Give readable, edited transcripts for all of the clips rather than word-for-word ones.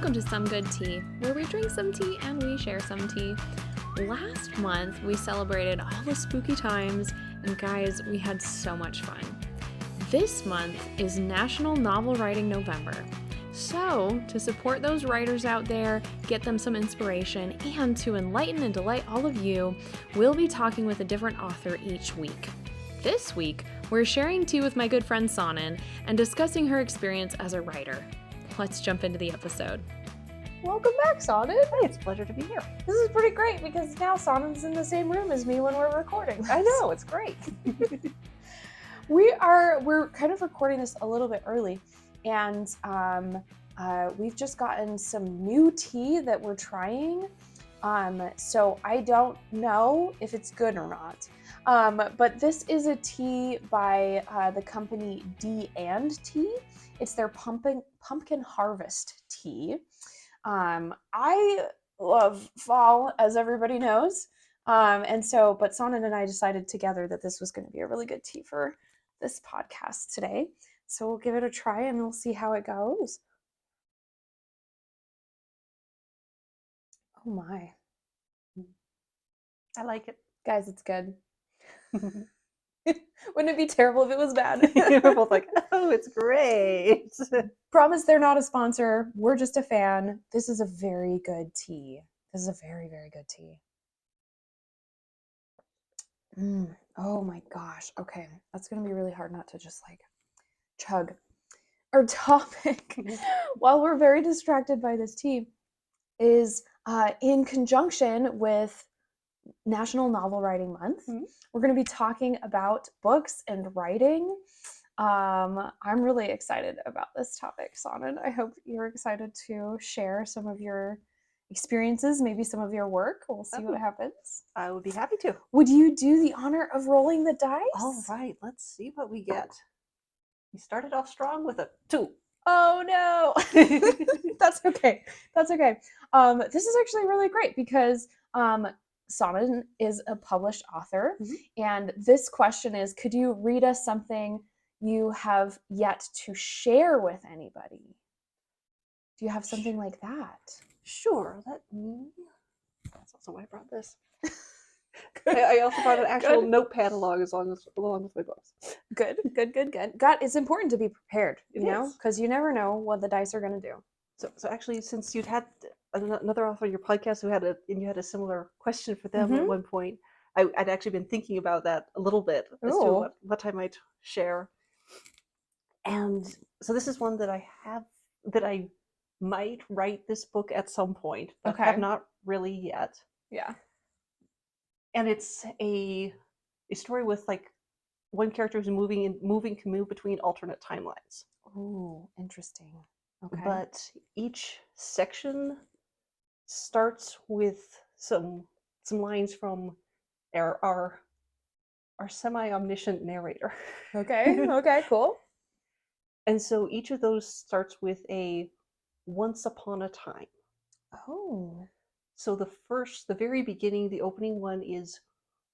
Welcome to Some Good Tea, where we drink some tea and we share some tea. Last month, we celebrated all the spooky times, and guys, we had so much fun. This month is National Novel Writing November. So, to support those writers out there, get them some inspiration, and to enlighten and delight all of you, we'll be talking with a different author each week. This week, we're sharing tea with my good friend Sanan and discussing her experience as a writer. Let's jump into the episode. Welcome back, Sanan. Hey, it's a pleasure to be here. This is pretty great because now Sanan's in the same room as me when we're recording. I know, it's great. We're kind of recording this a little bit early, and we've just gotten some new tea that we're trying. So I don't know if it's good or not. But this is a tea by the company D&Tea. It's their pumpkin harvest tea. I love fall, as everybody knows. But Sanan and I decided together that this was going to be a really good tea for this podcast today. So we'll give it a try and we'll see how it goes. Oh my. I like it. Guys, it's good. Wouldn't it be terrible if it was bad? We're both like, oh, it's great. Promise they're not a sponsor. We're just a fan. This is a very good tea. This is a very, very good tea. Oh my gosh. Okay. That's going to be really hard not to just like chug. Our topic, while we're very distracted by this tea, is in conjunction with National Novel Writing Month. We're going to be talking about books and writing. I'm really excited about this topic, Sanan. I hope you're excited to share some of your experiences, maybe some of your work. We'll see what happens. I would be happy to. Would you do the honor of rolling the dice? All right, let's see what we get. We started off strong with a 2. Oh no. That's okay. That's okay. This is actually really great because Sanan is a published author, and this question is, could you read us something you have yet to share with anybody? Do you have something like that? Sure, that's also why I brought this. I also brought an actual notepad along with my books. Good. It's important to be prepared, you know, because you never know what the dice are going to do. So actually, since you'd had another author on your podcast you had a similar question for them at one point, I'd actually been thinking about that a little bit as to what I might share. And so this is one that I might write this book at some point, but have not really yet. Yeah. And it's a story with like one character who's can move between alternate timelines. Oh, interesting. Okay. But each section starts with some lines from our semi-omniscient narrator. Okay, cool. And so each of those starts with a once upon a time. Oh. So the very beginning, the opening one is,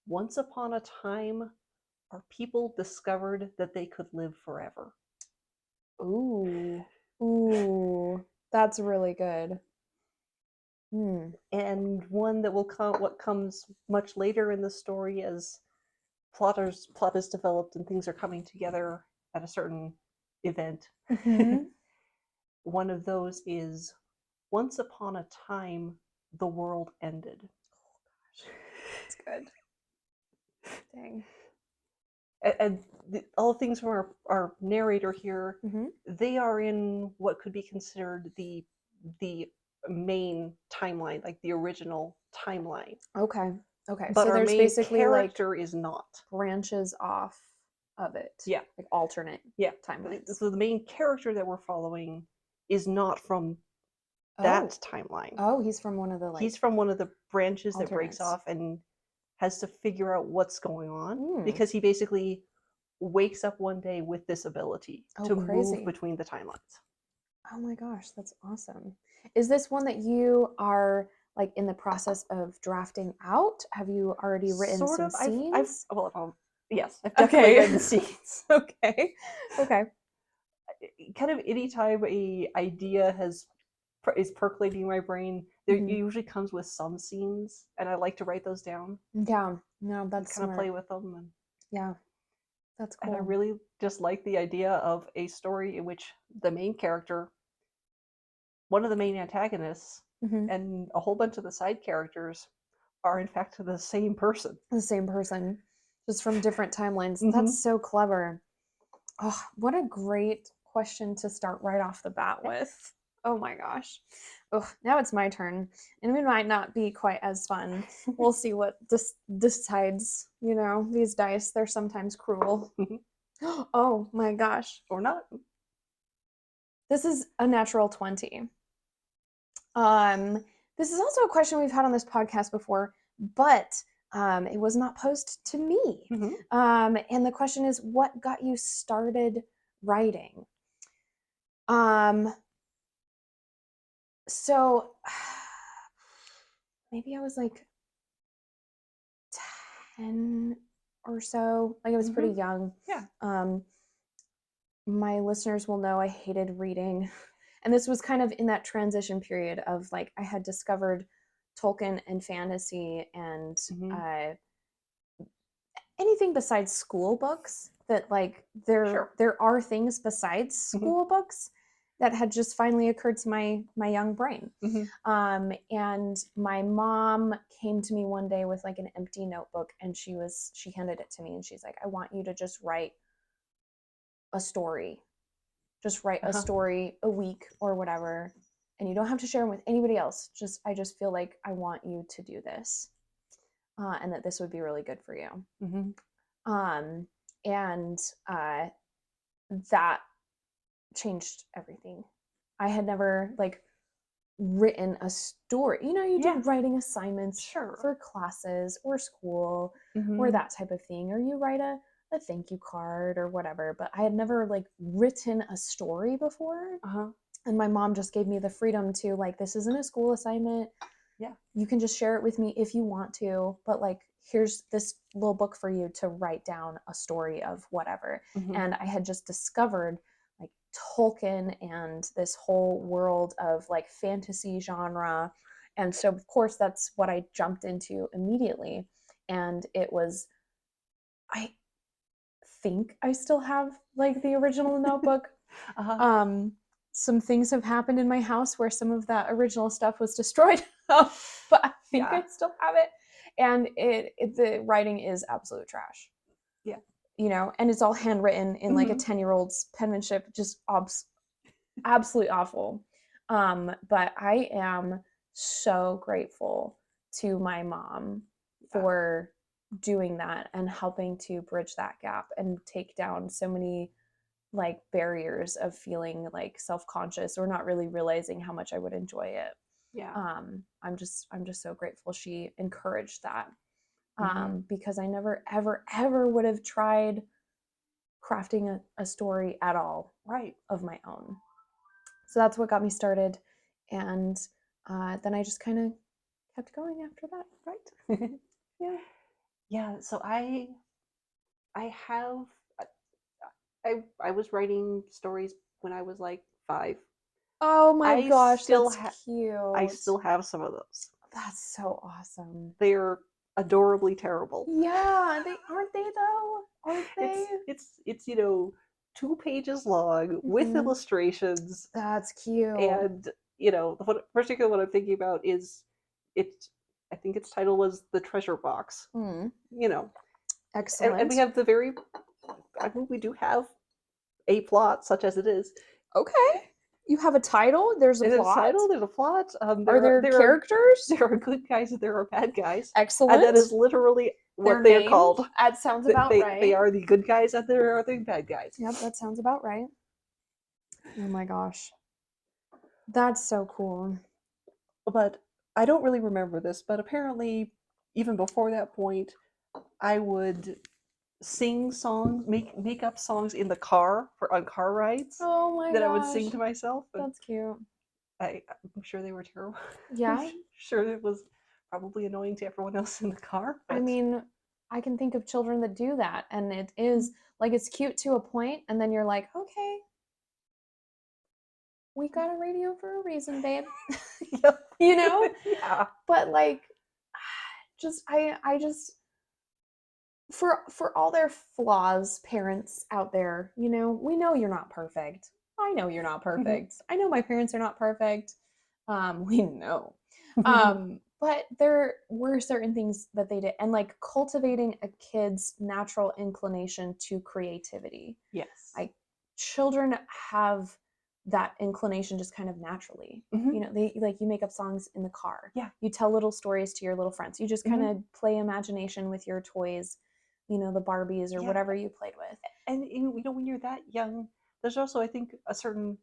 once upon a time, our people discovered that they could live forever. Ooh, that's really good. And one that what comes much later in the story as plot is developed and things are coming together at a certain event. One of those is, once upon a time, the world ended. Oh gosh, that's good. Dang. And all the things from our narrator here, they are in what could be considered the main timeline, like the original timeline. Okay. But so our there's main basically character like is not. branches off of it. Yeah. Like alternate timelines. So the main character that we're following is not from that timeline. Oh, he's from one of the he's from one of the branches alternates. that breaks off and has to figure out what's going on because he basically wakes up one day with this ability to move between the timelines. Oh my gosh, that's awesome. Is this one that you are like in the process of drafting out? Have you already written some scenes? Yes, I've definitely written scenes. Okay. Kind of anytime a idea has is percolating in my brain. There it usually comes with some scenes, and I like to write those down. Yeah, no, that's kind of smart. play with them. And, Yeah, that's cool. and I really just like the idea of a story in which the main character, one of the main antagonists, and a whole bunch of the side characters are in fact the same person. The same person, just from different timelines. That's so clever. Oh, what a great question to start right off the bat with. Oh my gosh. Oh, now it's my turn. And it might not be quite as fun. We'll see what decides. You know, these dice, they're sometimes cruel. Oh my gosh. Or not. This is a natural 20. This is also a question we've had on this podcast before, but it was not posed to me. And the question is, what got you started writing? So maybe I was like 10 or so. Like I was pretty young. Yeah. My listeners will know I hated reading. And this was kind of in that transition period of like I had discovered Tolkien and fantasy and anything besides school books that like there are things besides school books that had just finally occurred to my young brain. And my mom came to me one day with like an empty notebook, and she handed it to me, and she's like, I want you to just write a story. Just write a story a week or whatever, and you don't have to share them with anybody else. I just feel like I want you to do this, and that this would be really good for you. And that changed everything. I had never like written a story. You know, you do writing assignments for classes or school or that type of thing, or you write a thank you card or whatever, but I had never like written a story before. And my mom just gave me the freedom to like, this isn't a school assignment. Yeah. You can just share it with me if you want to, but like, here's this little book for you to write down a story of whatever. And I had just discovered like Tolkien and this whole world of like fantasy genre. And so of course that's what I jumped into immediately. And it was, I think I still have like the original notebook. Some things have happened in my house where some of that original stuff was destroyed, but I think I still have it. And the writing is absolute trash. Yeah. You know, and it's all handwritten in like a 10-year-old's penmanship, just absolutely awful. But I am so grateful to my mom for doing that and helping to bridge that gap and take down so many like barriers of feeling like self-conscious or not really realizing how much I would enjoy it. Yeah. I'm just so grateful she encouraged that. Because I never ever would have tried crafting a story at all of my own. So that's what got me started, and then I just kind of kept going after that. Right. Yeah. So I was writing stories when I was like 5. Oh my gosh, that's cute. I still have some of those. That's so awesome. They're adorably terrible. Yeah, aren't they though? Aren't they? It's 2 pages long with illustrations. That's cute. And the particular one I'm thinking about is I think its title was The Treasure Box. Excellent. And we have we do have a plot, such as it is. Okay. You have a title? There's a plot? There's a plot. Are there characters? There are good guys and there are bad guys. Excellent. And that is literally what they're called. That sounds about right. They are the good guys and there are the bad guys. Yep, that sounds about right. Oh my gosh. That's so cool. But I don't really remember this, but apparently even before that point, I would sing songs, make up songs in the car on car rides. Oh my gosh. That I would sing to myself. That's cute. I'm sure they were terrible. Yeah. I'm sure it was probably annoying to everyone else in the car. I mean, I can think of children that do that, and it is like it's cute to a point, and then you're like, okay, we got a radio for a reason, babe. Yep. You know? Yeah. But like, I just for all their flaws, parents out there, you know, we know you're not perfect. I know you're not perfect. I know my parents are not perfect. We know. But there were certain things that they did, and like cultivating a kid's natural inclination to creativity. Yes. Like children have that inclination just kind of naturally. You know, they like you make up songs in the car. Yeah. You tell little stories to your little friends. You just kind of play imagination with your toys, you know, the Barbies or whatever you played with. And you know, when you're that young, there's also, I think, a certain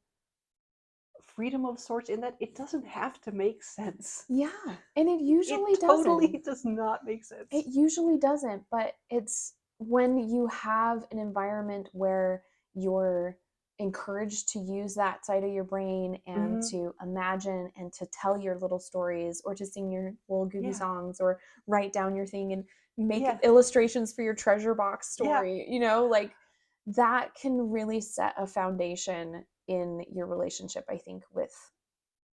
freedom of sorts in that it doesn't have to make sense. Yeah, and it usually totally doesn't. does not make sense. It usually doesn't, but it's when you have an environment where you're encouraged to use that side of your brain and to imagine and to tell your little stories or to sing your little goofy songs or write down your thing and make illustrations for your treasure box story, you know, like that can really set a foundation in your relationship, I think, with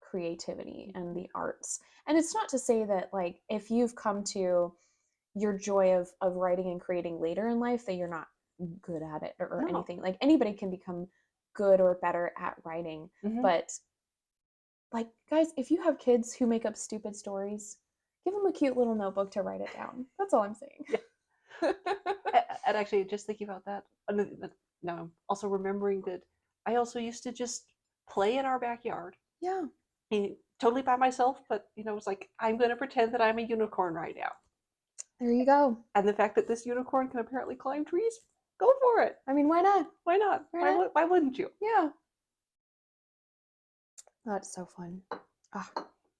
creativity and the arts. And it's not to say that like if you've come to your joy of writing and creating later in life that you're not good at it or anything. Like anybody can become good or better at writing. But like guys, if you have kids who make up stupid stories, give them a cute little notebook to write it down. That's all I'm saying. And actually, just thinking about that, now I'm also remembering that I also used to just play in our backyard. Yeah. Totally by myself, but you know, it's like I'm going to pretend that I'm a unicorn right now. There you go. And the fact that this unicorn can apparently climb trees, go for it. I mean, why not? Why not? Why wouldn't you? Yeah. That's so fun. Ah,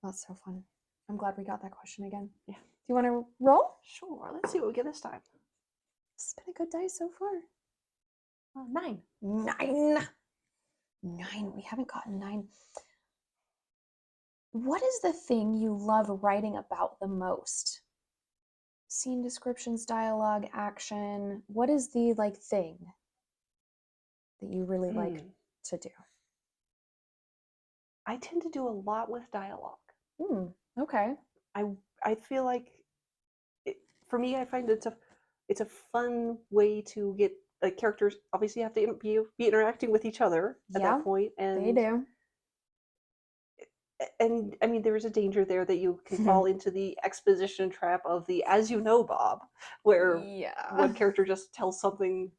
that's so fun. I'm glad we got that question again. Yeah. Do you want to roll? Sure. Let's see what we get this time. It's been a good day so far. 9. 9. We haven't gotten 9. What is the thing you love writing about the most? Scene descriptions, dialogue, action. What is the like thing that you really like to do? I tend to do a lot with dialogue. Okay. I feel like for me, I find it's a fun way to get like characters. Obviously, have to be interacting with each other at that point, and they do. And I mean, there is a danger there that you can fall into the exposition trap of the "as you know, Bob," where one character just tells something,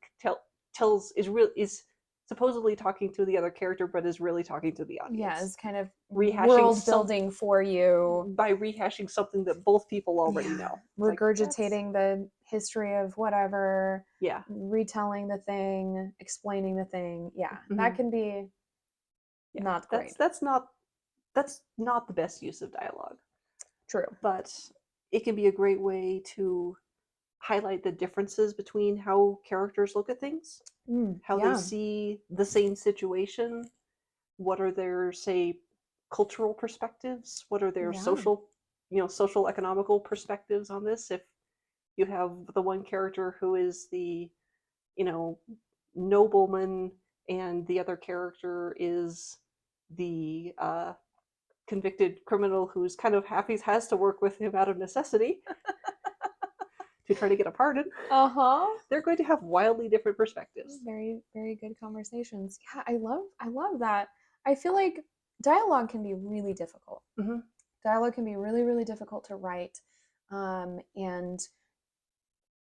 is supposedly talking to the other character, but is really talking to the audience. Yeah, it's kind of rehashing world building for you by rehashing something that both people already know. Regurgitating the history of whatever. Yeah. Retelling the thing, explaining the thing. Yeah, that can be not great. That's not the best use of dialogue. True. But it can be a great way to highlight the differences between how characters look at things, how they see the same situation, what are their, say, cultural perspectives, what are their social economical perspectives on this. If you have the one character who is the, nobleman and the other character is the convicted criminal who's kind of happy has to work with him out of necessity to try to get a pardon. They're going to have wildly different perspectives. Very, very good conversations. Yeah, I love that. I feel like dialogue can be really difficult. Dialogue can be really, really difficult to write and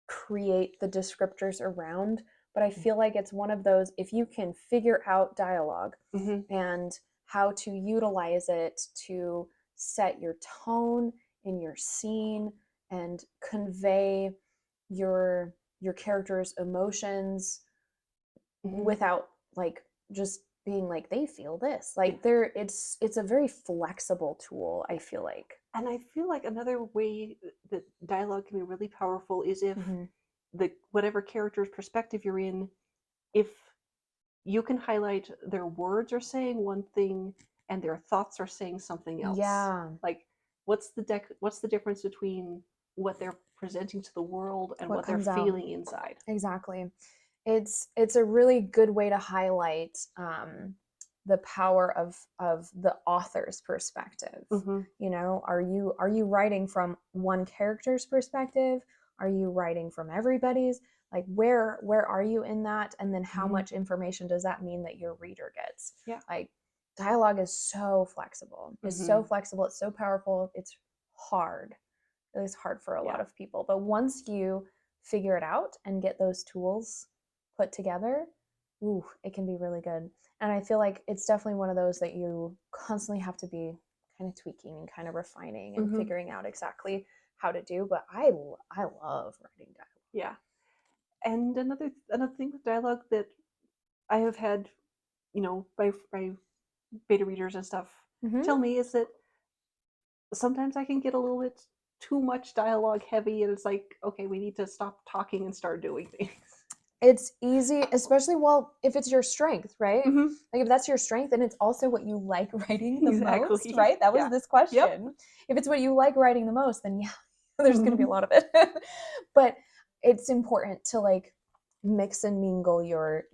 create the descriptors around. But I feel like it's one of those, if you can figure out dialogue and how to utilize it to set your tone in your scene and convey your character's emotions without like just being like they feel this. Like it's a very flexible tool, I feel like. And I feel like another way that dialogue can be really powerful is if whatever character's perspective you're in, if you can highlight their words are saying one thing and their thoughts are saying something else. Yeah. Like what's the difference between what they're presenting to the world and what they're feeling inside? Exactly. It's a really good way to highlight the power of the author's perspective. You know, are you writing from one character's perspective? Are you writing from everybody's? Like, where are you in that? And then how much information does that mean that your reader gets? Yeah. Like, dialogue is so flexible. It's so flexible. It's so powerful. It's hard. It's hard for a lot of people. But once you figure it out and get those tools put together, ooh, it can be really good. And I feel like it's definitely one of those that you constantly have to be kind of tweaking and kind of refining and figuring out exactly how to do. But I love writing dialogue. Yeah. And another thing with dialogue that I have had, you know, by beta readers and stuff tell me is that sometimes I can get a little bit too much dialogue heavy, and it's like, okay, we need to stop talking and start doing things. It's easy, especially, well, if it's your strength, right? Like, if that's your strength and it's also what you like writing the most, right? That was this question. Yep. If it's what you like writing the most, then yeah, there's going to be a lot of it. But it's important to like mix and mingle your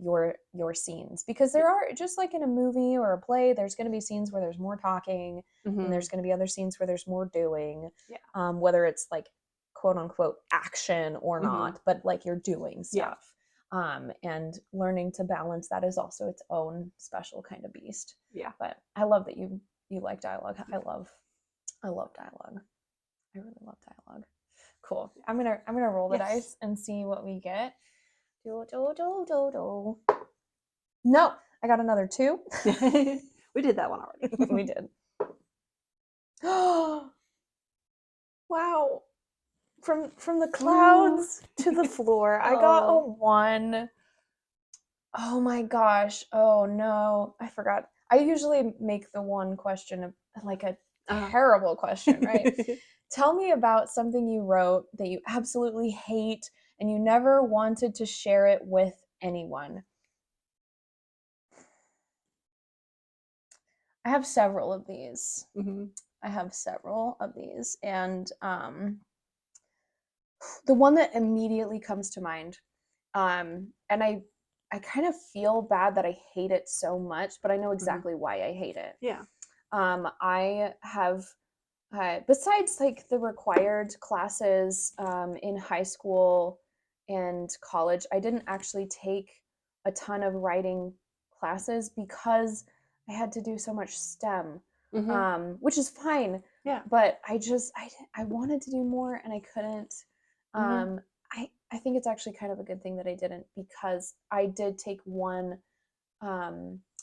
scenes, because there are, just like in a movie or a play, there's going to be scenes where there's more talking and there's going to be other scenes where there's more doing. Whether it's like quote unquote action or not, but like you're doing stuff. And learning to balance that is also its own special kind of beast. Yeah. But I love that you like dialogue. I love dialogue. I really love dialogue. Cool. I'm gonna roll the dice and see what we get. No, I got another 2. We did that one already. We did. Wow. From the clouds to the floor. I got a 1. Oh my gosh. Oh no. I forgot. I usually make the one question like a terrible question, right? Tell me about something you wrote that you absolutely hate and you never wanted to share it with anyone. I have several of these. And the one that immediately comes to mind, and I kind of feel bad that I hate it so much, but I know exactly why I hate it. Yeah. I have, besides like the required classes in high school and college, I didn't actually take a ton of writing classes because I had to do so much STEM, which is fine. Yeah. But I wanted to do more and I couldn't. I think it's actually kind of a good thing that I didn't, because I did take one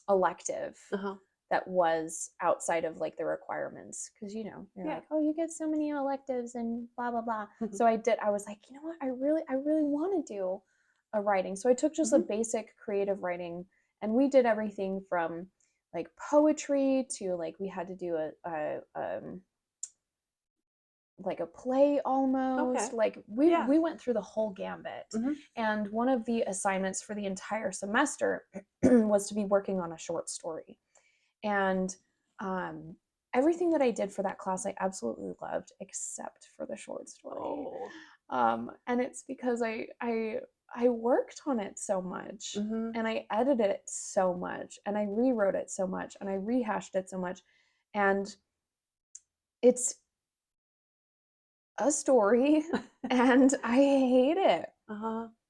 elective that was outside of like the requirements, because you're like, oh, you get so many electives and blah blah blah. So I was like, you know what, I really want to do a writing. So I took just a basic creative writing, and we did everything from like poetry to like we had to do like a play almost. Like we went through the whole gambit. And one of the assignments for the entire semester was to be working on a short story. And everything that I did for that class I absolutely loved, except for the short story. And it's because I worked on it so much, and I edited it so much, and I rewrote it so much, and I rehashed it so much, and it's a story and I hate it.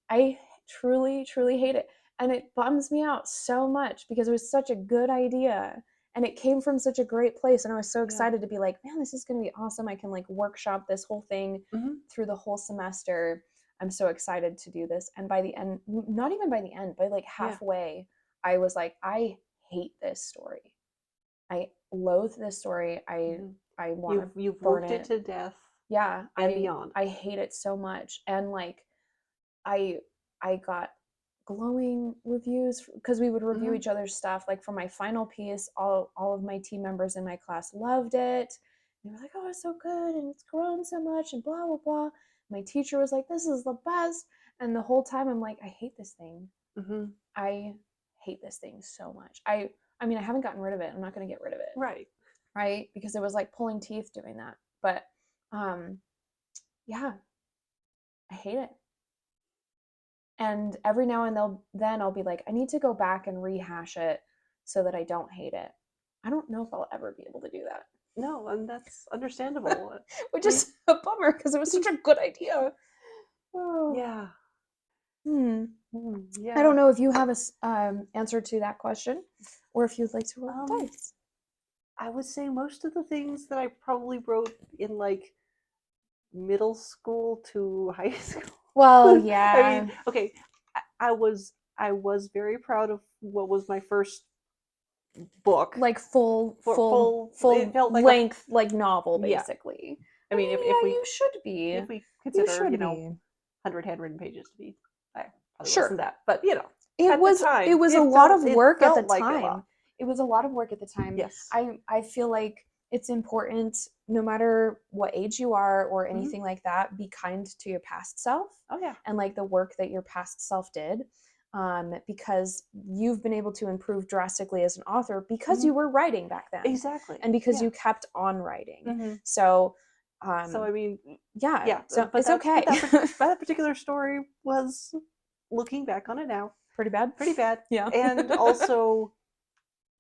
I truly hate it, and it bums me out so much because it was such a good idea and it came from such a great place, and I was so excited to be like, man, this is gonna be awesome. I can like workshop this whole thing through the whole semester. I'm so excited to do this. And by the end, not even by the end, by like halfway, I was like, I hate this story. I loathe this story. I want to you've burn worked it to death. Yeah, and beyond. I hate it so much. And like I got glowing reviews because we would review each other's stuff. Like for my final piece, all of my team members in my class loved it. They were like, oh, it's so good and it's grown so much and blah blah blah. My teacher was like, this is the best. And the whole time I'm like, I hate this thing. I hate this thing so much. I mean, I haven't gotten rid of it. I'm not going to get rid of it. Right? Because it was like pulling teeth doing that. But yeah, I hate it. And every now and then I'll be like, I need to go back and rehash it so that I don't hate it. I don't know if I'll ever be able to do that. No, and that's understandable. Which is a bummer because it was such a good idea. Oh. Yeah. Yeah. I don't know if you have a answer to that question, or if you'd like to roll the dice. I would say most of the things that I probably wrote in like middle school to high school. Well, yeah. I mean, okay, I was very proud of what was my first book, like full it felt like length, like novel, basically. I mean, if we you should be, if we consider 100 handwritten pages to be, I probably wasn't that, but it was a lot of work at the time. It was a lot of work at the time. Yes, I feel like it's important, no matter what age you are or anything like that, be kind to your past self. Oh yeah, and like the work that your past self did. Because you've been able to improve drastically as an author because you were writing back then. Exactly. And because you kept on writing. So, I mean, so it's okay. That particular story was, looking back on it now, pretty bad. Yeah. And also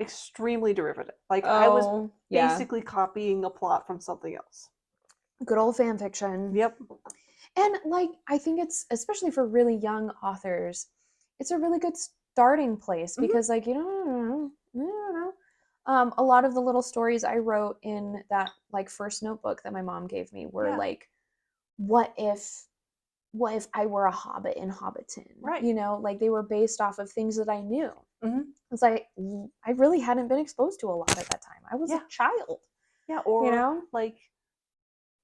extremely derivative. Like I was basically copying a plot from something else. Good old fan fiction. Yep. And like, I think it's, especially for really young authors, it's a really good starting place because like, you don't know. A lot of the little stories I wrote in that like first notebook that my mom gave me were like, what if I were a hobbit in Hobbiton? Right. You know, like they were based off of things that I knew. It's like, I really hadn't been exposed to a lot at that time. I was a child. Yeah, or like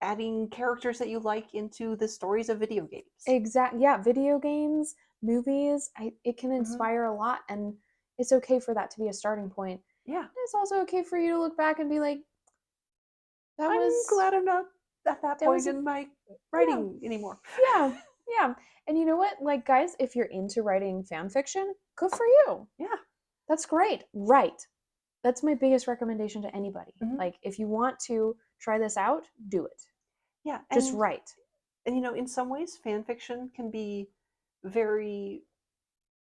adding characters that you like into the stories of video games. Exactly. Yeah, video games, movies, it can inspire a lot, and it's okay for that to be a starting point. Yeah. It's also okay for you to look back and be like, I'm glad I'm not at that point in my writing anymore. Yeah. And you know what? Like, guys, if you're into writing fan fiction, good for you. Yeah. That's great. Write. That's my biggest recommendation to anybody. Like, if you want to try this out, do it. Yeah. Just write. And you know, in some ways, fan fiction can be very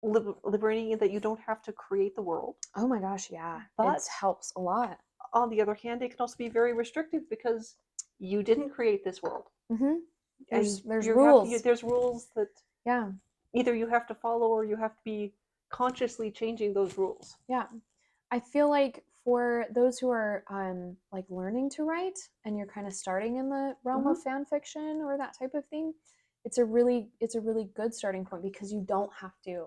liberating in that you don't have to create the world. Oh my gosh, yeah. But it helps a lot. On the other hand, it can also be very restrictive because you didn't create this world. There's rules. There's rules that either you have to follow or you have to be consciously changing those rules. Yeah. I feel like for those who are like learning to write and you're kind of starting in the realm of fan fiction or that type of thing, it's a really good starting point because you don't have to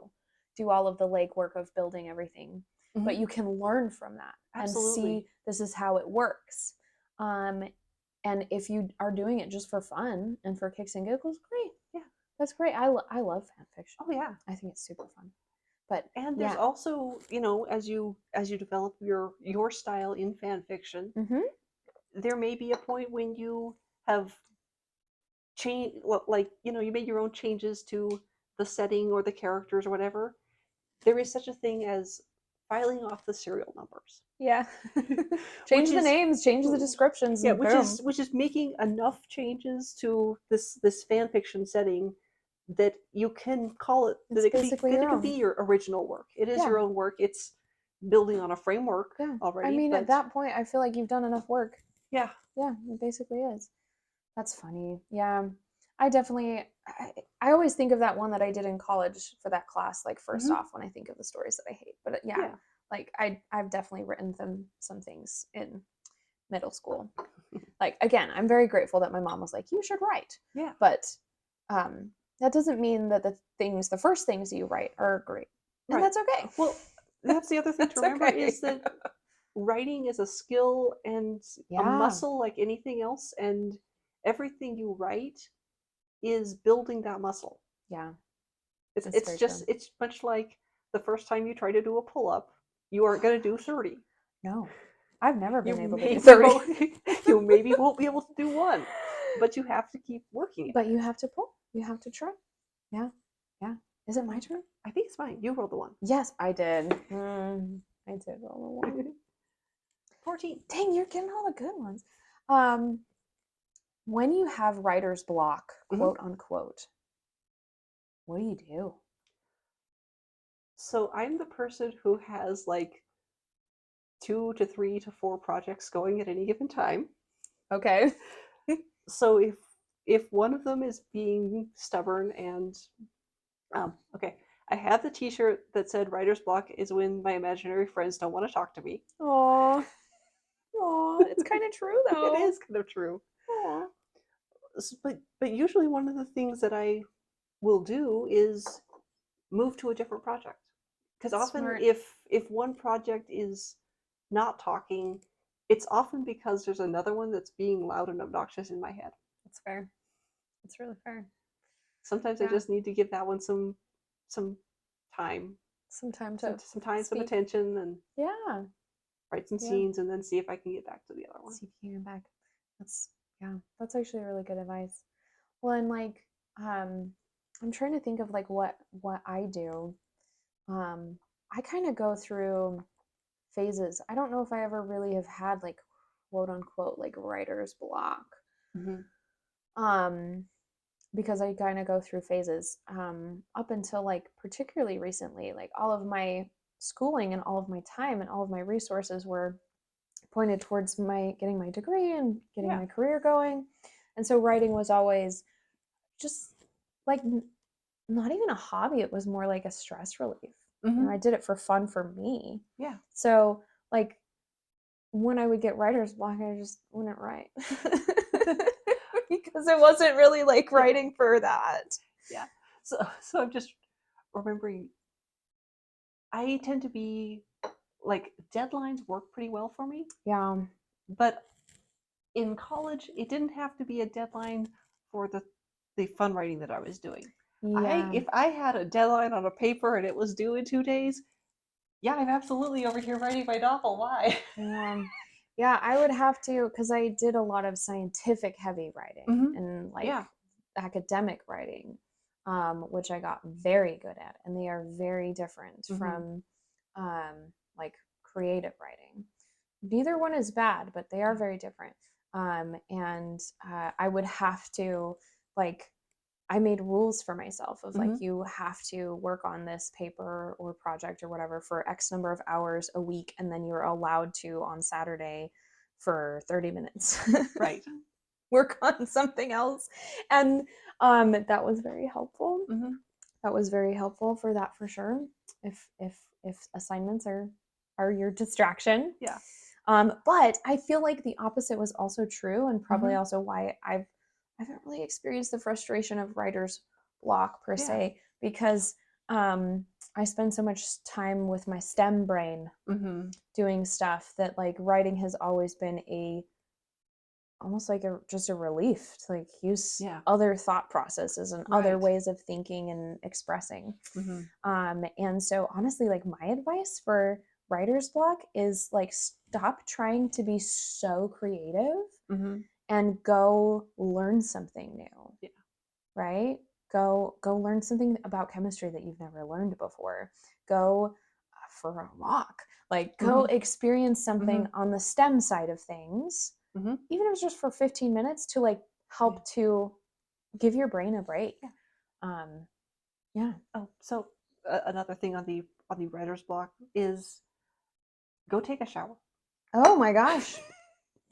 do all of the legwork of building everything, but you can learn from that and see this is how it works. And if you are doing it just for fun and for kicks and giggles, great. Yeah, that's great. I love fan fiction. Oh yeah, I think it's super fun. And there's also, you know, as you develop your style in fan fiction, there may be a point when you have changed, like, you know, you made your own changes to the setting or the characters or whatever. There is such a thing as filing off the serial numbers. Yeah. Change the names, change the descriptions. Yeah, which is making enough changes to this fan fiction setting that you can call it, that it can be your original work. It is your own work. It's building on a framework already. I mean, at that point, I feel like you've done enough work. Yeah. Yeah, it basically is. That's funny. Yeah. I definitely, I always think of that one that I did in college for that class, like first off, when I think of the stories that I hate. But like I've definitely written some things in middle school. Like, again, I'm very grateful that my mom was like, you should write. Yeah. But that doesn't mean that the first things you write are great. And that's okay. Well, that's the other thing to remember is that writing is a skill and a muscle like anything else, and everything you write is building that muscle. Yeah. It's much like the first time you try to do a pull-up, you aren't going to do 30. No. I've never been able to do 30. You maybe won't be able to do 1, but you have to keep working. But you have to pull. You have to try. Yeah. Yeah. Is it my turn? I think it's mine. You rolled the 1. Yes, I did. I did roll the 1. 14. Dang, you're getting all the good ones. When you have writer's block, quote unquote, what do you do? So I'm the person who has like 2 to 3 to 4 projects going at any given time. Okay. So if one of them is being stubborn and okay, I have the T-shirt that said "Writer's block is when my imaginary friends don't want to talk to me." Aw. Aw. It's kind of true though. It is kind of true. Aw. But usually one of the things that I will do is move to a different project, because often Smart. if one project is not talking, it's often because there's another one that's being loud and obnoxious in my head. That's fair. That's really fair. Sometimes I Yeah. just need to give that one some time, Some time to some time, some speak. attention, and Yeah. write some Yeah. scenes, and then see if I can get back to the other one. See if you can get back. That's actually really good advice. Well, and like, I'm trying to think of like what I do. I kind of go through phases. I don't know if I ever really have had like quote unquote like writer's block. Mm-hmm. Because I kind of go through phases. Up until like particularly recently, like all of my schooling and all of my time and all of my resources were pointed towards getting my degree and getting my career going. And so writing was always just like not even a hobby. It was more like a stress relief. Mm-hmm. You know, I did it for fun for me. Yeah. So like when I would get writer's block, I just wouldn't write. Because it wasn't really like writing for that. Yeah. So I'm just remembering, I tend to be like, deadlines work pretty well for me. Yeah. But in college, it didn't have to be a deadline for the fun writing that I was doing. Yeah. If I had a deadline on a paper and it was due in 2 days, yeah, I'm absolutely over here writing my novel. Why? Yeah, I would have to, because I did a lot of scientific heavy writing and like academic writing, which I got very good at, and they are very different from like creative writing. Neither one is bad, but they are very different. And I would have to like, I made rules for myself of like, you have to work on this paper or project or whatever for X number of hours a week, and then you're allowed to on Saturday for 30 minutes. Right. Work on something else. And that was very helpful. That was very helpful for that, for sure. If assignments are your distraction. Yeah. But I feel like the opposite was also true, and probably also why I haven't really experienced the frustration of writer's block per se, because I spend so much time with my STEM brain doing stuff that like writing has always been almost like just a relief to like use other thought processes and other ways of thinking and expressing. And so honestly, like my advice for writer's block is like, stop trying to be so creative and go learn something new. Right? Go learn something about chemistry that you've never learned before. Go for a walk. Like go experience something on the STEM side of things. Even if it's just for 15 minutes to like help to give your brain a break. Oh, so another thing on the writer's block is go take a shower. Oh my gosh.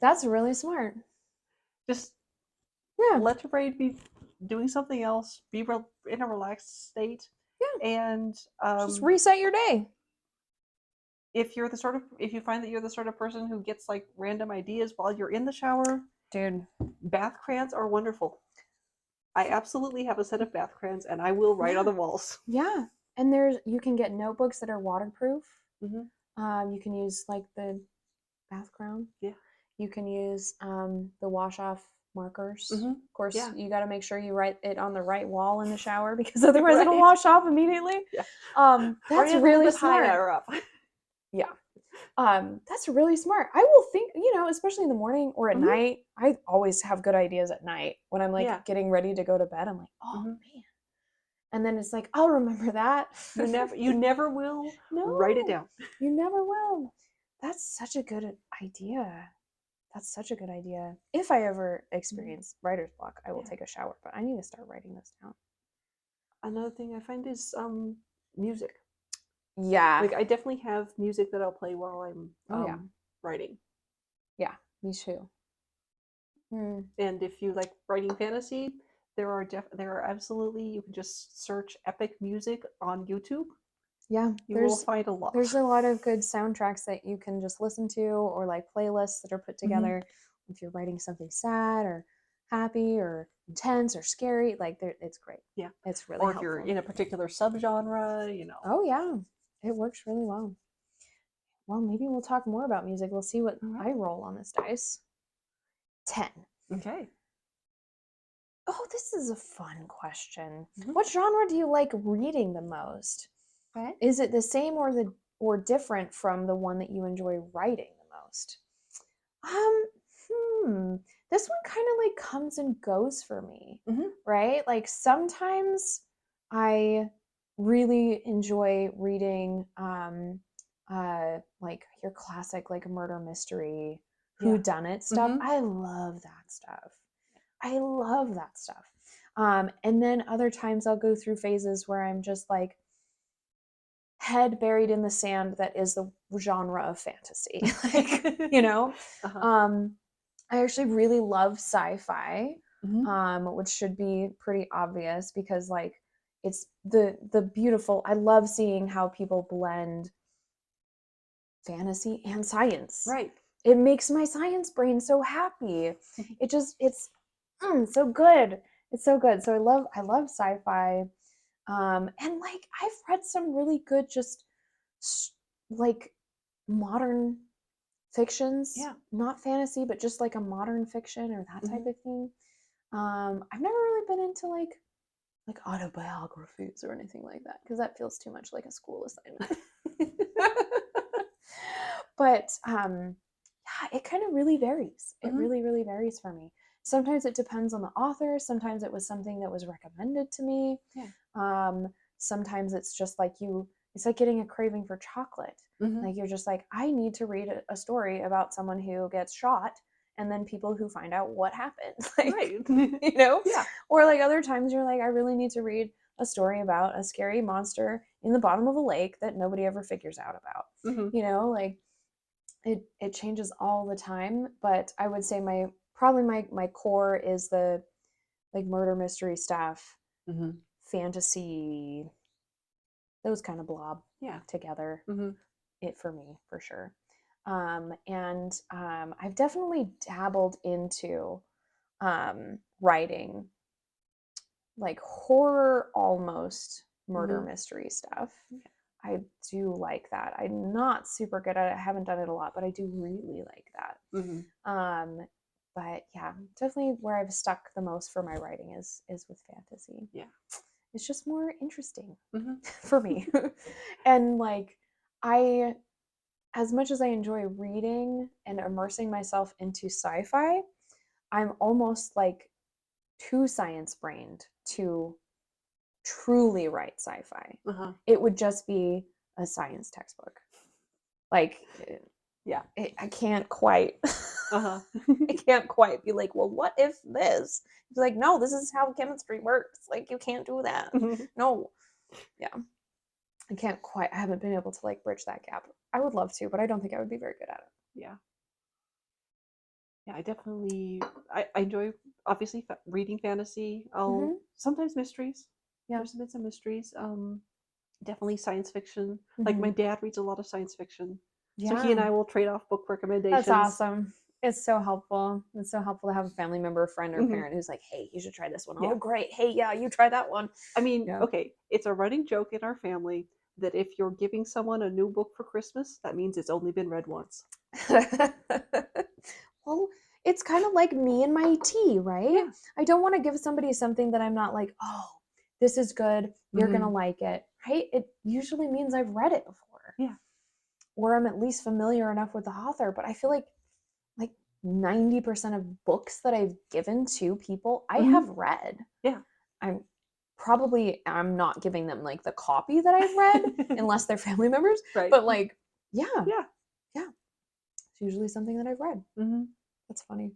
That's really smart. Just let your brain be doing something else, be in a relaxed state. And just reset your day. If you find that you're the sort of person who gets like random ideas while you're in the shower, dude, bath crayons are wonderful. I absolutely have a set of bath crayons, and I will write on the walls. Yeah, and you can get notebooks that are waterproof. You can use like the bath crown. Yeah. You can use the wash off markers. Of course, you got to make sure you write it on the right wall in the shower, because otherwise it'll wash off immediately. That's really smart. Higher up. That's really smart. I will think, especially in the morning or at night. I always have good ideas at night when I'm like getting ready to go to bed. I'm like, oh man. And then it's like, I'll remember that. You never will. No, write it down. You never will. That's such a good idea. If I ever experience writer's block, I will take a shower, but I need to start writing this down. Another thing I find is music. Yeah. Like, I definitely have music that I'll play while I'm Oh, writing. yeah, me too. And if you like writing fantasy, there are absolutely, you can just search epic music on YouTube. Yeah, You will find a lot. There's a lot of good soundtracks that you can just listen to, or like playlists that are put together. If you're writing something sad or happy or intense or scary, like it's great. Yeah, it's really or if helpful. you're in a particular subgenre, you know. Oh yeah, it works really well. Well, maybe we'll talk more about music. We'll see what I roll on this dice. 10. Okay. Oh, this is a fun question. What genre do you like reading the most? Okay. Is it the same or different from the one that you enjoy writing the most? This one kind of like comes and goes for me, right? Like sometimes I really enjoy reading like your classic like murder mystery, whodunit stuff. I love that stuff. I love that stuff. And then other times I'll go through phases where I'm just like head buried in the sand that is the genre of fantasy. Like, you know? I actually really love sci-fi, which should be pretty obvious because like it's the beautiful, I love seeing how people blend fantasy and science. Right. It makes my science brain so happy. It's so good. It's so good. So I love sci-fi. And like I've read some really good just like modern fictions. Yeah. Not fantasy, but just like a modern fiction or that type of thing. I've never really been into like autobiographies or anything like that because that feels too much like a school assignment. But yeah, it kind of really varies. It really, really varies for me. Sometimes it depends on the author. Sometimes it was something that was recommended to me. Yeah. Sometimes it's just like it's like getting a craving for chocolate. Like you're just like, I need to read a story about someone who gets shot and then people who find out what happened. Like, right. You know? Yeah. Or like other times you're like, I really need to read a story about a scary monster in the bottom of a lake that nobody ever figures out about. You know, like it changes all the time, but I would say my core is the like murder mystery stuff, fantasy, those kind of blob together. It for me for sure. And I've definitely dabbled into writing like horror almost murder mystery stuff. I do like that. I'm not super good at it. I haven't done it a lot, but I do really like that. But yeah, definitely where I've stuck the most for my writing is with fantasy. Yeah. It's just more interesting for me. And like as much as I enjoy reading and immersing myself into sci-fi, I'm almost like too science-brained to truly write sci-fi. It would just be a science textbook. Like, I can't quite. I can't quite be like, well, what if this? It's like, no, this is how chemistry works. Like, you can't do that. No. Yeah. I can't quite. I haven't been able to like bridge that gap. I would love to, but I don't think I would be very good at it. Yeah. Yeah, I definitely I enjoy obviously reading fantasy. I'll sometimes mysteries. Yeah. There's been some mysteries. Definitely science fiction. Like my dad reads a lot of science fiction. Yeah. So he and I will trade off book recommendations. That's awesome. It's so helpful. It's so helpful to have a family member, friend, or parent who's like, hey, you should try this one. Oh, great. Hey, yeah, you try that one. I mean, okay, it's a running joke in our family that if you're giving someone a new book for Christmas, that means it's only been read once. Well, it's kind of like me and my tea, right? Yeah. I don't want to give somebody something that I'm not like, oh, this is good. You're going to like it, right? It usually means I've read it before. Yeah. Or I'm at least familiar enough with the author. But I feel like 90% of books that I've given to people, I have read. Yeah. I'm not giving them like the copy that I've read unless they're family members. Right. But like, yeah. It's usually something that I've read. That's funny.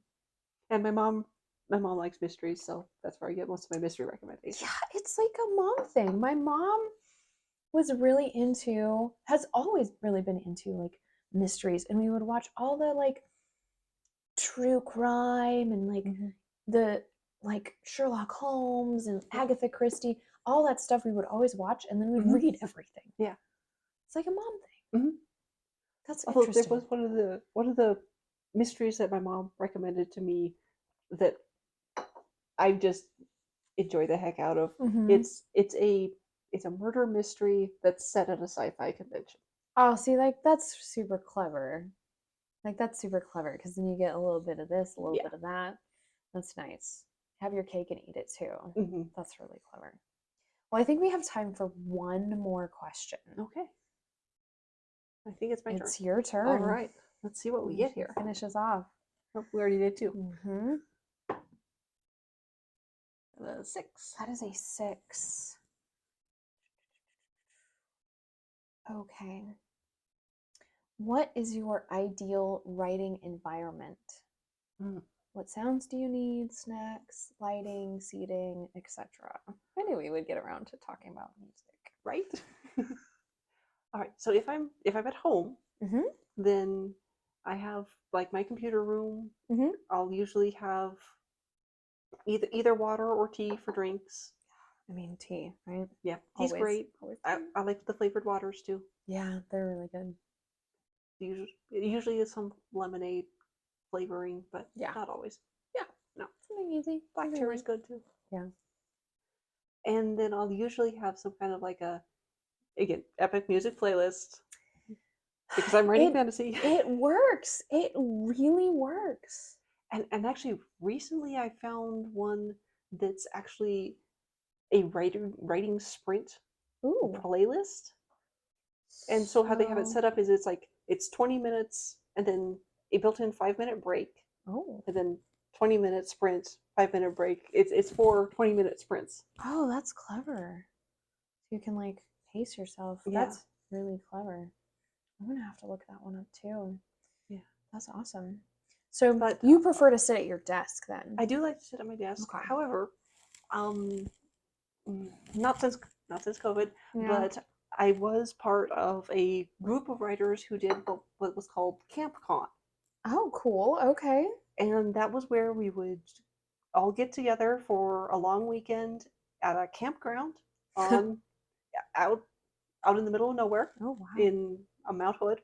And my mom likes mysteries, so that's where I get most of my mystery recommendations. Yeah, it's like a mom thing. My mom was really into, has always really been into like mysteries, and we would watch all the like true crime and like the like Sherlock Holmes and Agatha Christie, all that stuff we would always watch, and then we'd read everything. Yeah. It's like a mom thing. That's Although interesting. there was one of the mysteries that my mom recommended to me that I just enjoy the heck out of. It's a murder mystery that's set at a sci-fi convention. Oh, see, like that's super clever. Like that's super clever because then you get a little bit of this, a little bit of that. That's nice. Have your cake and eat it too. That's really clever. Well, I think we have time for one more question. Okay. I think it's my turn. It's your turn. All right. Let's see what we get here. Finish us off. Oh, we already did 2. 6. That is a 6. Okay. What is your ideal writing environment? What sounds do you need? Snacks, lighting, seating, etc. I knew we would get around to talking about music, right? All right. So if I'm at home, then I have like my computer room. I'll usually have either water or tea for drinks. I mean, tea, right? Yeah, tea's great. I like the flavored waters too. Yeah, they're really good. It usually is some lemonade flavoring, but not always. Yeah, no, something easy. Black cherry's good too. Yeah. And then I'll usually have some kind of like again, epic music playlist because I'm writing fantasy. It works. It really works. And actually, recently I found one that's actually a writing sprint playlist. And so how they have it set up is it's 20 minutes and then a built-in 5-minute break. And then 20-minute sprint, 5-minute break. It's 4 20-minute sprints. Oh, that's clever. You can like pace yourself. Yeah. That's really clever. I'm gonna have to look that one up too. Yeah, that's awesome. So, but you prefer to sit at your desk then? I do like to sit at my desk. Okay. However, not since COVID, but I was part of a group of writers who did what was called CampCon. Oh, cool. Okay. And that was where we would all get together for a long weekend at a campground on out in the middle of nowhere. Oh, wow. In Mount Hood,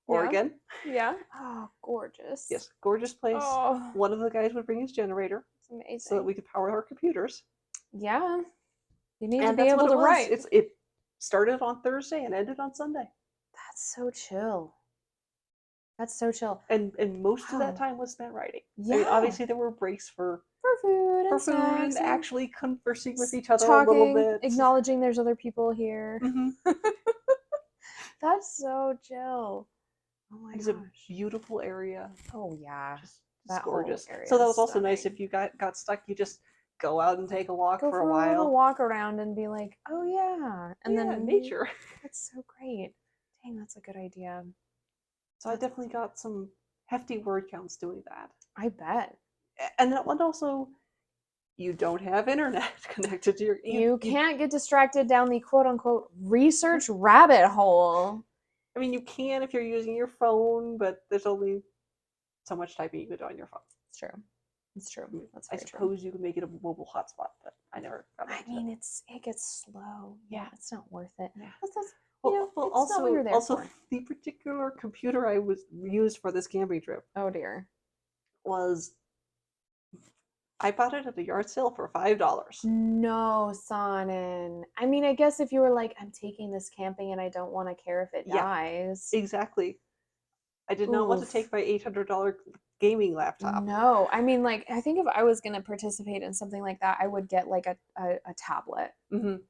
Oregon. Yeah. Oh, gorgeous. Yes, gorgeous place. Oh. One of the guys would bring his generator. It's amazing. So that we could power our computers. Yeah. You need to be able to write. It started on Thursday and ended on Sunday. That's so chill. That's so chill. And most of that time was spent writing. Yeah. I mean, obviously there were breaks for food and actually conversing with each other a little bit. Acknowledging there's other people here. That's so chill. Oh my gosh. It's a beautiful area. Oh yeah. Just gorgeous. So that was also nice if you got stuck, you just go out and take a walk for a while. A little walk around and be like, oh yeah. And then nature. That's so great. Dang, that's a good idea. So I definitely got some hefty word counts doing that. I bet. And that one also, you don't have internet connected to your... You can't get distracted down the quote-unquote research rabbit hole. I mean, you can if you're using your phone, but there's only so much typing you can do on your phone. It's true. It's true. That's I suppose you can make it a mobile hotspot, but I never got that. I mean, it gets slow. Yeah, it's not worth it. Yeah. Also, the particular computer I used for this camping trip. Oh dear. Was I bought it at a yard sale for $5. No, Sanan. I mean, I guess if you were like, I'm taking this camping and I don't want to care if it dies. Exactly. I did not want to take my $800 gaming laptop. No, I mean, like, I think if I was going to participate in something like that, I would get like a tablet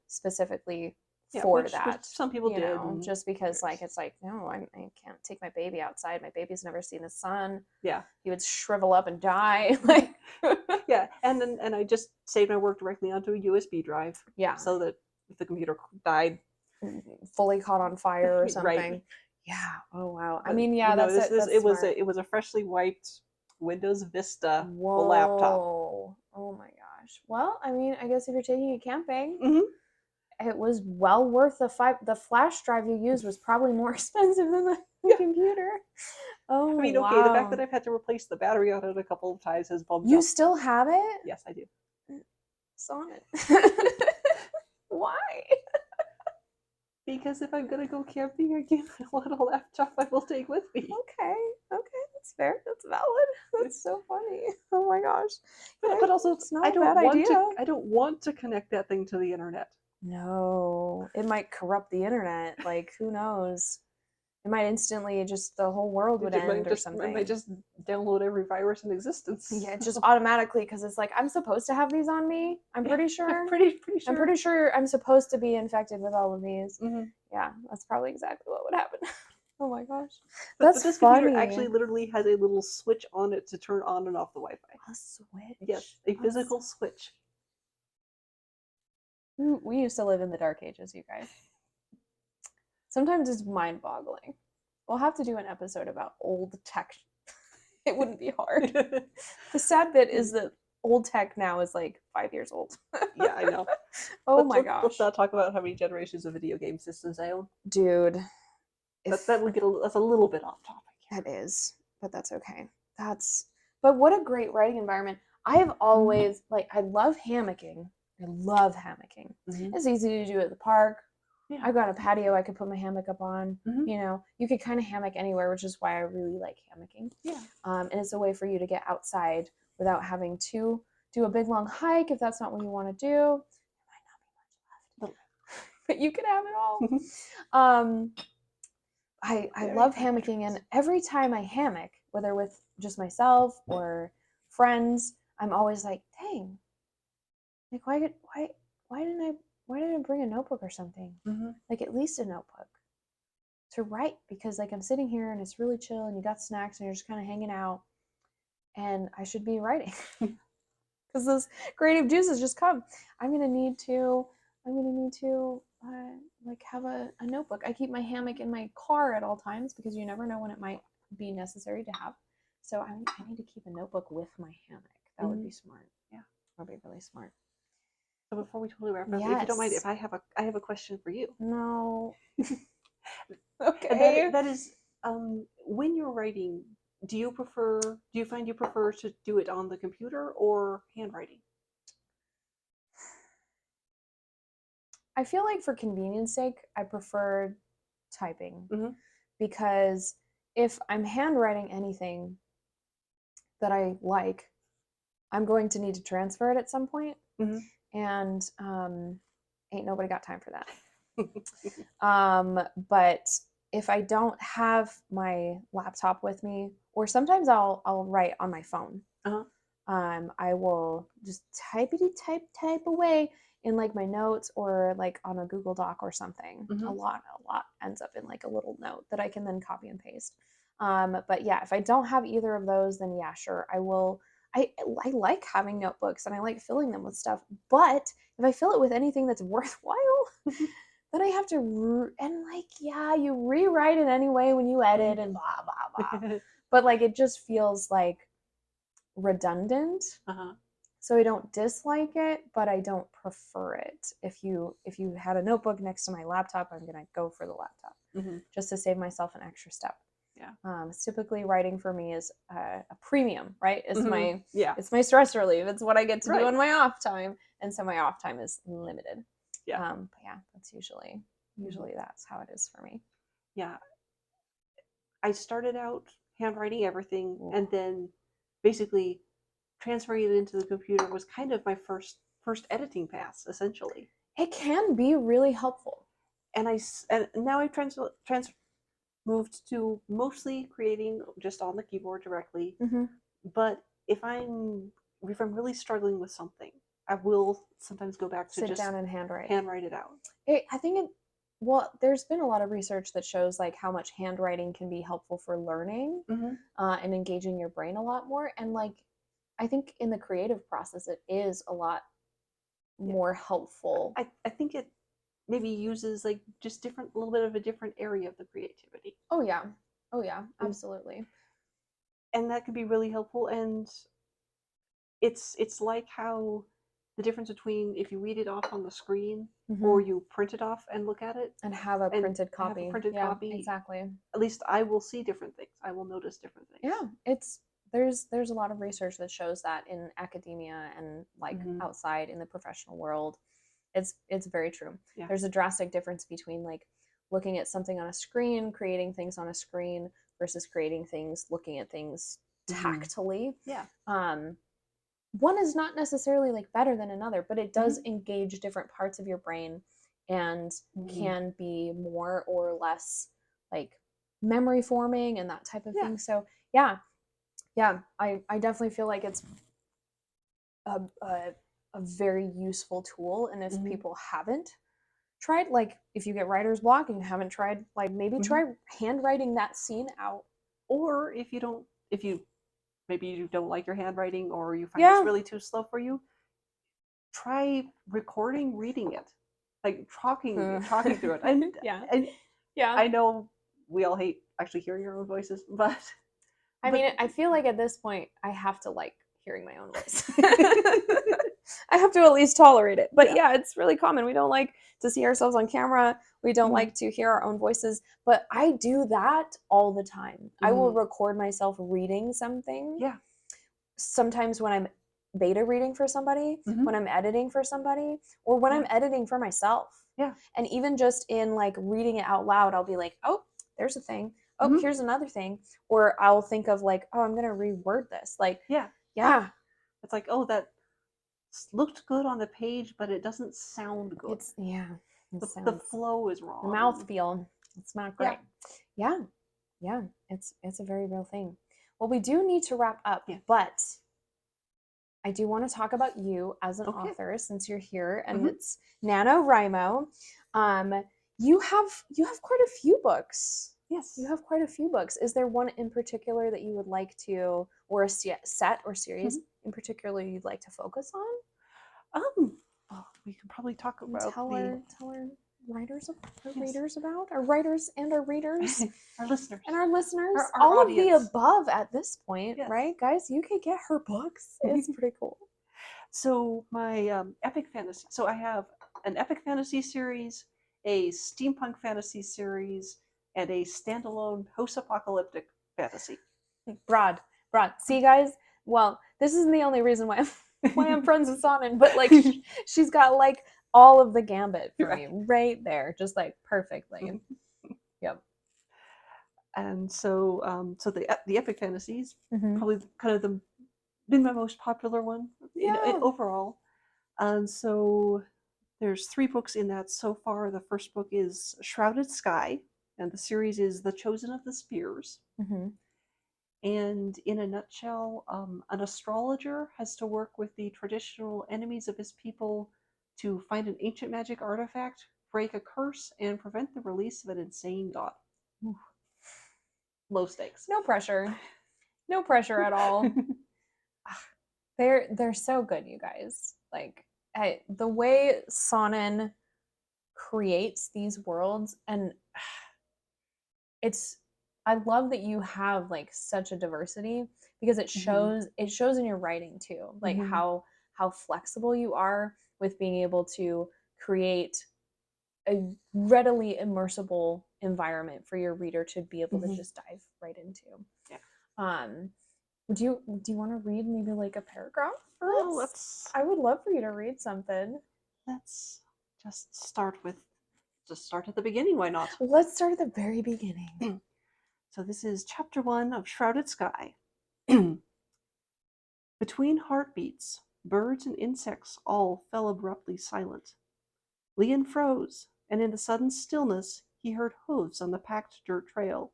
specifically for that. Which some people did. Just because, like, it's like, no, I can't take my baby outside. My baby's never seen the sun. Yeah. He would shrivel up and die. Like, yeah. And I just saved my work directly onto a USB drive. Yeah. So that if the computer died, fully caught on fire or something. Right. Yeah. Oh wow. I mean, yeah, it was a freshly wiped Windows Vista laptop. Oh my gosh. Well, I mean, I guess if you're taking it camping, it was well worth the flash drive you used was probably more expensive than the computer. Oh, I mean, okay, the fact that I've had to replace the battery on it a couple of times has bumped up. You still have it? Yes, I do. Sonnet. Why? Because if I'm gonna go camping again, I want a laptop I will take with me. Okay, that's fair. That's valid. That's so funny. Oh my gosh. But also, it's not I a don't bad want idea. to. I don't want to connect that thing to the internet. No, it might corrupt the internet. Like, who knows? It might instantly just the whole world would end or something. I might just download every virus in existence. Yeah, just automatically because it's like I'm supposed to have these on me. I'm pretty sure. I'm pretty sure. I'm pretty sure I'm supposed to be infected with all of these. Mm-hmm. Yeah, that's probably exactly what would happen. Oh my gosh, but this computer actually literally has a little switch on it to turn on and off the Wi-Fi. A switch? Yes, a physical switch. We used to live in the dark ages, you guys. Sometimes it's mind-boggling. We'll have to do an episode about old tech. It wouldn't be hard. The sad bit is that old tech now is like 5 years old. Yeah, I know. Oh my gosh. Let's not talk about how many generations of video game systems I own. Dude. That's a little bit off topic. It is, but that's okay. But what a great writing environment. I have always, I love hammocking. I love hammocking. Mm-hmm. It's easy to do at the park. Yeah. I've got a patio I could put my hammock up on. Mm-hmm. You know, you could kind of hammock anywhere, which is why I really like hammocking. Yeah. And it's a way for you to get outside without having to do a big long hike if that's not what you want to do. There might not be much left, but you can have it all. I love hammocking, and every time I hammock, whether with just myself or friends, I'm always like, dang, like why didn't I bring a notebook or something? Mm-hmm. Like at least a notebook to write, because like I'm sitting here and it's really chill and you got snacks and you're just kind of hanging out, and I should be writing because those creative juices just come. I'm gonna need to like have a notebook. I keep my hammock in my car at all times because you never know when it might be necessary to have. So I need to keep a notebook with my hammock. That would be smart. Yeah, that would be really smart. So before we totally wrap up, if you don't mind, if I have a question for you. No. Okay. And that is, when you're writing, do you find you prefer to do it on the computer or handwriting? I feel like for convenience sake, I prefer typing, because if I'm handwriting anything that I like, I'm going to need to transfer it at some point, and ain't nobody got time for that. But if I don't have my laptop with me, or sometimes I'll write on my phone. I will just type away in like my notes or like on a Google Doc or something. A lot ends up in like a little note that I can then copy and paste. But yeah, if I don't have either of those, then yeah, sure, I will. I like having notebooks and I like filling them with stuff. But if I fill it with anything that's worthwhile, then I have to you rewrite it anyway when you edit and blah blah blah. But like it just feels like redundant. So I don't dislike it, but I don't prefer it. If you had a notebook next to my laptop, I'm gonna go for the laptop just to save myself an extra step. Yeah. Typically writing for me is a premium, right? It's it's my stress relief. It's what I get to do on my off time, and so my off time is limited. Yeah. But yeah, that's usually that's how it is for me. Yeah. I started out handwriting everything, and then basically transferring it into the computer was kind of my first editing pass, essentially. It can be really helpful. And now I've moved to mostly creating just on the keyboard directly. But if I'm really struggling with something, I will sometimes go back to sit down and handwrite it out. I think there's been a lot of research that shows like how much handwriting can be helpful for learning and engaging your brain a lot more. And like, I think in the creative process, it is a lot more helpful. I think it maybe uses like just a little bit of a different area of the creativity. Oh yeah, absolutely. And that could be really helpful. And it's like how the difference between if you read it off on the screen Mhm. or you print it off and look at it And have a and printed copy. have a printed Yeah, copy, exactly. at least I will see different things. I will notice different things. Yeah, there's a lot of research that shows that in academia and like outside in the professional world. It's very true. Yeah. There's a drastic difference between like looking at something on a screen, creating things on a screen versus creating things, looking at things tactily. Yeah. One is not necessarily like better than another, but it does engage different parts of your brain and can be more or less like memory forming and that type of thing. So yeah, I definitely feel like it's a very useful tool. And if people haven't tried, like if you get writer's block and you haven't tried, like maybe try handwriting that scene out. Or if you maybe you don't like your handwriting or you find it's really too slow for you, try recording reading it, like talking through it. And I know we all hate actually hearing our own voices, but I mean, I feel like at this point I have to like hearing my own voice. I have to at least tolerate it. But yeah, it's really common. We don't like to see ourselves on camera. We don't like to hear our own voices. But I do that all the time. I will record myself reading something. Yeah. Sometimes when I'm beta reading for somebody, when I'm editing for somebody, or when I'm editing for myself. Yeah. And even just in like reading it out loud, I'll be like, oh, there's a thing. Oh, here's another thing. Or I'll think of like, oh, I'm going to reword this. Like, yeah. It's like, oh, that looked good on the page, but it doesn't sound good. The flow is wrong. The mouthfeel, it's not great. Yeah. It's a very real thing. Well, we do need to wrap up, but I do want to talk about you as an author since you're here, and it's NaNoWriMo. You have quite a few books. Yes. You have quite a few books. Is there one in particular that you would like to, or a set or series in particular you'd like to focus on? Well, we could probably talk about tell our writers, our readers about our writers and our readers, our listeners, and our listeners, our all audience. of the above at this point, right, guys? You can get her books. It's pretty cool. So my epic fantasy. So I have an epic fantasy series, a steampunk fantasy series, and a standalone post-apocalyptic fantasy. Broad. See, guys. Well, this isn't the only reason why I'm friends with Sanan, but like she's got like all of the gambit for me right there, just like perfectly. Yep. And so, so the epic fantasies probably kind of been my most popular one overall. And so there's 3 books in that so far. The first book is Shrouded Sky, and the series is The Chosen of the Spears. And in a nutshell, an astrologer has to work with the traditional enemies of his people to find an ancient magic artifact, break a curse, and prevent the release of an insane god. Low stakes. No pressure. No pressure at all. They're so good, you guys. Like the way Sanan creates these worlds, and I love that you have like such a diversity, because it shows in your writing too, like how flexible you are with being able to create a readily immersible environment for your reader to be able to just dive right into. Do you want to read maybe like a paragraph for us? I would love for you to read something. Let's just start at the beginning. Why not? Let's start at the very beginning. So this is chapter 1 of Shrouded Sky. Between heartbeats, birds and insects all fell abruptly silent. Leon froze, and in the sudden stillness he heard hooves on the packed dirt trail.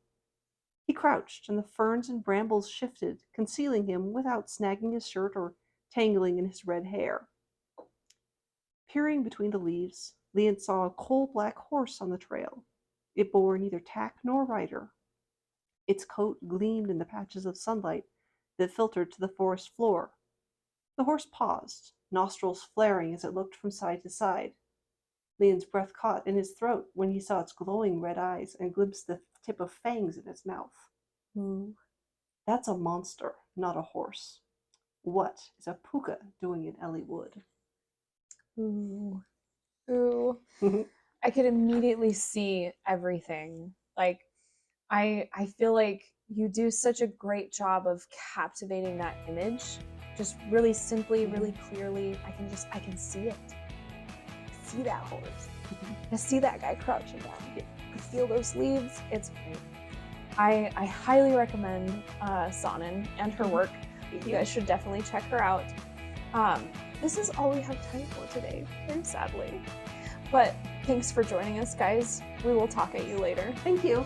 He crouched, and the ferns and brambles shifted, concealing him without snagging his shirt or tangling in his red hair. Peering between the leaves, Leon saw a coal-black horse on the trail. It bore neither tack nor rider. Its coat gleamed in the patches of sunlight that filtered to the forest floor. The horse paused, nostrils flaring as it looked from side to side. Leon's breath caught in his throat when he saw its glowing red eyes and glimpsed the tip of fangs in its mouth. That's a monster, not a horse. What is a puka doing in Ellie Wood? Ooh. Ooh. I could immediately see everything. Like, I feel like you do such a great job of captivating that image, just really simply, really clearly. I can see it. I see that horse. I see that guy crouching down. I feel those leaves. It's great. I highly recommend Sanan and her work. You guys should definitely check her out. This is all we have time for today, very sadly. But thanks for joining us, guys. We will talk at you later. Thank you.